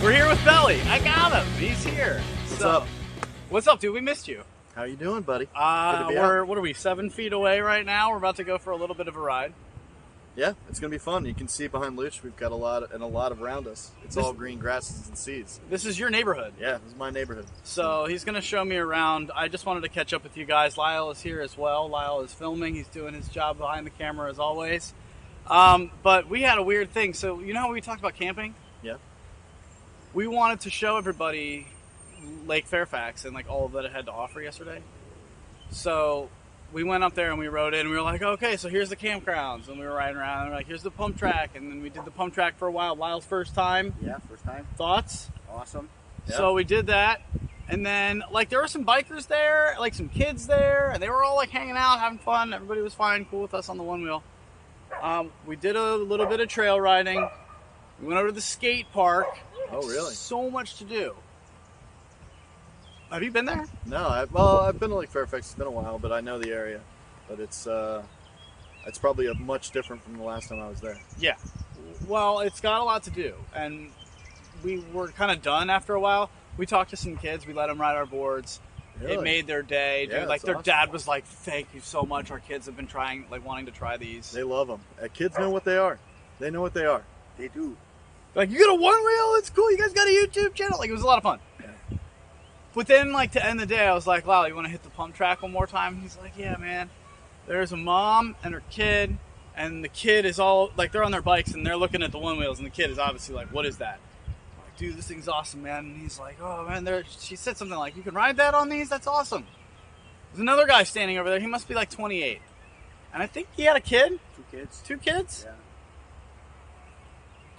We're here with Belly. I got him. He's here. What's up? What's up, dude? We missed you. How you doing, buddy? Good to be What out. are we, 7 feet away right now? We're about to go for a little bit of a ride. Yeah, it's gonna be fun. You can see behind Luc, we've got a lot around us. It's all green grasses and seeds. This is your neighborhood. Yeah, this is my neighborhood. So he's going to show me around. I just wanted to catch up with you guys. Lyle is here as well. Lyle is filming. He's doing his job behind the camera as always. But we had a weird thing. So you know how we talked about camping? Yeah. We wanted to show everybody Lake Fairfax and like all that it had to offer yesterday. So we went up there and we rode in and we were like, okay, so here's the campgrounds. And we were riding around and we were like, here's the pump track. And then we did the pump track for a while. Lyle's first time. Yeah, first time. Thoughts? Awesome. Yeah. So we did that. And then like there were some bikers there, like some kids there, and they were all like hanging out, having fun. Everybody was fine, cool with us on the one wheel. We did a little bit of trail riding. We went over to the skate park. Oh, really? So much to do. Have you been there? No, I've been to Lake Fairfax. It's been a while, but I know the area. But it's probably much different from the last time I was there. Yeah. Well, it's got a lot to do, and we were kind of done after a while. We talked to some kids. We let them ride our boards. Really? It made their day. Dude. Yeah, Like that's their awesome. dad was like, "Thank you so much. Our kids have been wanting to try these." They love them. Kids know what they are. They know what they are. They do. Like, you got a one wheel? It's cool. You guys got a YouTube channel? Like, it was a lot of fun. Yeah. But then, like, to end the day, I was like, Lyle, you want to hit the pump track one more time? He's like, yeah, man. There's a mom and her kid, and the kid is all, like, they're on their bikes, and they're looking at the one wheels, and the kid is obviously like, what is that? I'm like, dude, this thing's awesome, man. And he's like, oh, man, she said something like, you can ride that on these? That's awesome. There's another guy standing over there. He must be, like, 28. And I think he had a kid. 2 kids. 2 kids? Yeah.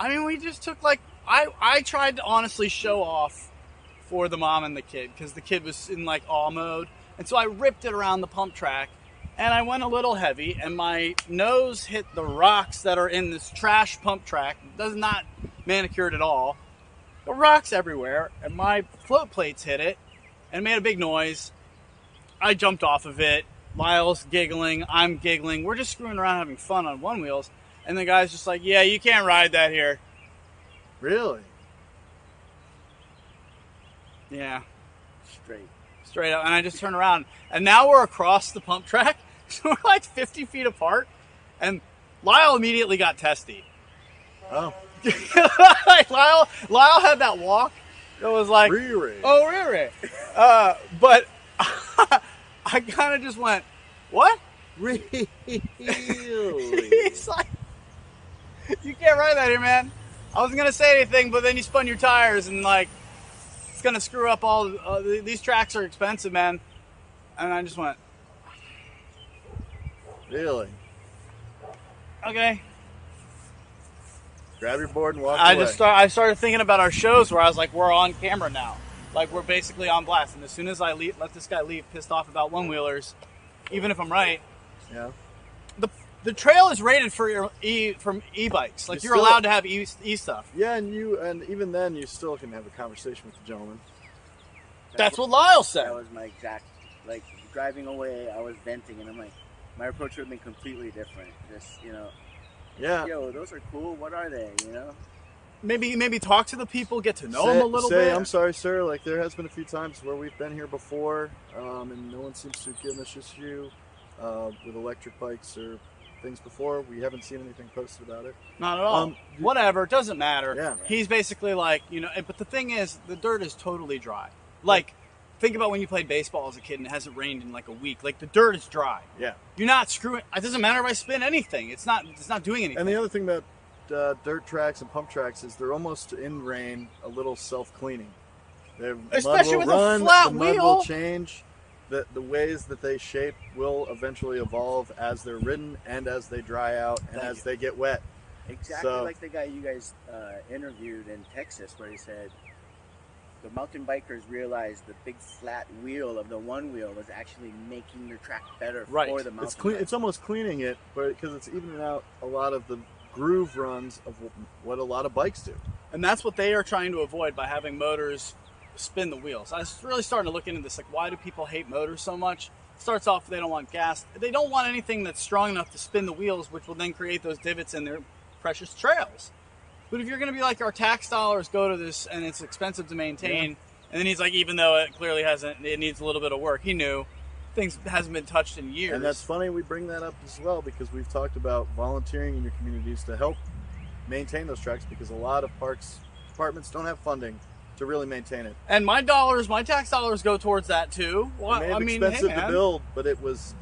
I mean, we just took, like, I tried to honestly show off for the mom and the kid because the kid was in, like, awe mode. And so I ripped it around the pump track, and I went a little heavy, and my nose hit the rocks that are in this trash pump track. It does not manicured at all. The rocks everywhere, and my float plates hit it and made a big noise. I jumped off of it. Lyle's giggling. I'm giggling. We're just screwing around having fun on one wheels. And the guy's just like, yeah, you can't ride that here. Really? Yeah, Straight. up. And I just turned around. And now we're across the pump track. So we're like 50 feet apart. And Lyle immediately got testy. Oh. Like, Lyle had that walk that was like, Really? oh, really? But I kind of just went, what? Really? He's like, you can't ride that here, man. I wasn't gonna say anything, but then you spun your tires, and like, it's gonna screw up all. These tracks are expensive, man. And I just went, Really? okay. Grab your board and walk away. I started thinking about our shows where I was like, we're on camera now, like we're basically on blast. And as soon as I let this guy leave, pissed off about one wheelers, even if I'm right, Yeah. the trail is rated for e-bikes. Like you're allowed to have e stuff. Yeah, and even then, you still can have a conversation with the gentleman. That's what Lyle said. That was my exact, like, driving away, I was venting, and I'm like, my approach would have been completely different. Just, Yeah. yo, those are cool. What are they, Maybe talk to the people, get to know them a little bit. I'm sorry, sir. Like, there has been a few times where we've been here before, and no one seems to have given us issue with electric bikes or things before. We haven't seen anything posted about it. Not at all. Whatever, it doesn't matter. Yeah. He's basically like, but the thing is, the dirt is totally dry. Like, think about when you played baseball as a kid and it hasn't rained in like a week. Like, the dirt is dry. Yeah. You're not screwing. It doesn't matter if I spin anything. It's not doing anything. And the other thing about dirt tracks and pump tracks is they're almost in rain a little self-cleaning. Especially with a flat the mud wheel. will change. The ways that they shape will eventually evolve as they're ridden and as they dry out and as they get wet. Exactly So- like the guy you guys interviewed in Texas, where he said the mountain bikers realized the big flat wheel of the one wheel was actually making your track better Right. for the mountain It's clean. bike. It's almost cleaning it, but because it's evening out a lot of the groove runs of what a lot of bikes do. And that's what they are trying to avoid by having motors spin the wheels. I was really starting to look into this. Like, why do people hate motors so much? It starts off, they don't want gas. They don't want anything that's strong enough to spin the wheels, which will then create those divots in their precious trails. But if you're going to be like, our tax dollars go to this and it's expensive to maintain, and then he's like, even though it clearly it needs a little bit of work, he knew things hasn't been touched in years. And that's funny we bring that up as well, because we've talked about volunteering in your communities to help maintain those tracks, because a lot of parks departments don't have funding to really maintain it. And my tax dollars go towards that too. Well, It may be expensive to build, but it's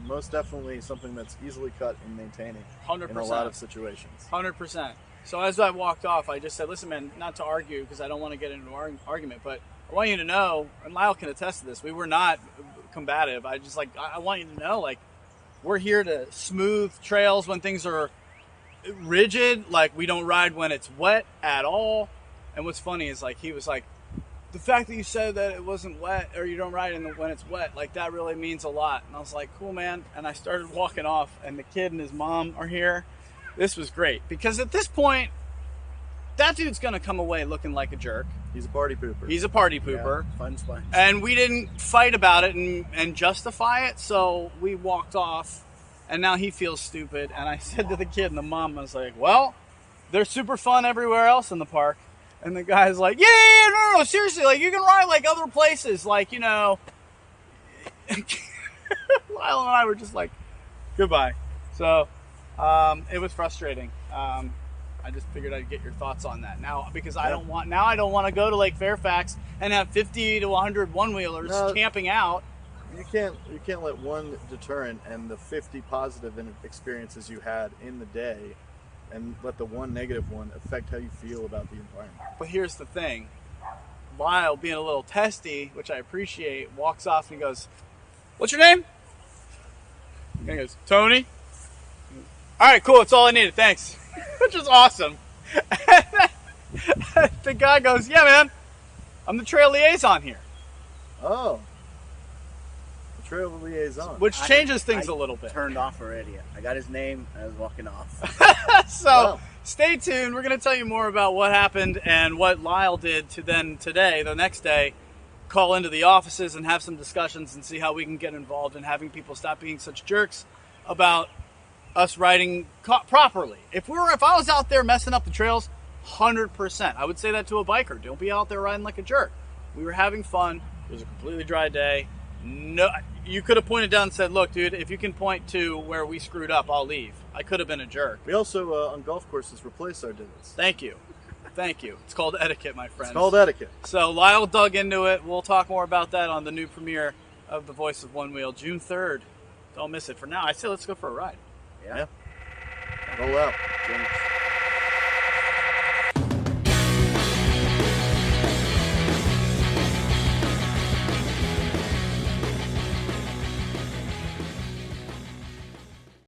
most definitely something that's easily cut in maintaining 100%. in a lot of situations. 100%. So as I walked off, I just said, listen, man, not to argue, because I don't want to get into an argument, but I want you to know, and Lyle can attest to this, we were not combative. I want you to know, like, we're here to smooth trails when things are rigid. Like, we don't ride when it's wet at all. And what's funny is, like, he was like, the fact that you said that it wasn't wet, or you don't ride when it's wet, like, that really means a lot. And I was like, cool, man. And I started walking off, and the kid and his mom are here. This was great, because at this point, that dude's going to come away looking like a jerk. He's a party pooper. He's a party pooper. Yeah, fun sponge. And we didn't fight about it and justify it, so we walked off, and now he feels stupid. And I said to the kid and the mom, I was like, well, they're super fun everywhere else in the park. And the guy's like, yeah, no, seriously, like, you can ride like other places, like, you know. Lyle and I were just like, goodbye. So it was frustrating. I just figured I'd get your thoughts on that now, because I don't want to go to Lake Fairfax and have 50 to 100 one-wheelers camping out. You can't let one deterrent and the 50 positive experiences you had in the day, and let the one negative one affect how you feel about the environment. But here's the thing. Lyle, being a little testy, which I appreciate, walks off and he goes, what's your name? And he goes, Tony. All right, cool. That's all I needed. Thanks. Which is awesome. The guy goes, yeah, man, I'm the trail liaison here. Oh. The trail liaison. Which changes things a little bit. Turned off already. I got his name. I was walking off. So stay tuned. We're going to tell you more about what happened and what Lyle did to then today, the next day, call into the offices and have some discussions and see how we can get involved in having people stop being such jerks about us riding properly. If I was out there messing up the trails, 100%. I would say that to a biker. Don't be out there riding like a jerk. We were having fun. It was a completely dry day. No, you could have pointed down and said, look, dude, if you can point to where we screwed up, I'll leave. I could have been a jerk. We also, on golf courses, replace our divots. Thank you. Thank you. It's called etiquette, my friends. It's called etiquette. So Lyle dug into it. We'll talk more about that on the new premiere of The Voice of One Wheel, June 3rd. Don't miss it. For now, I say let's go for a ride. Yeah. Roll out. Jinx.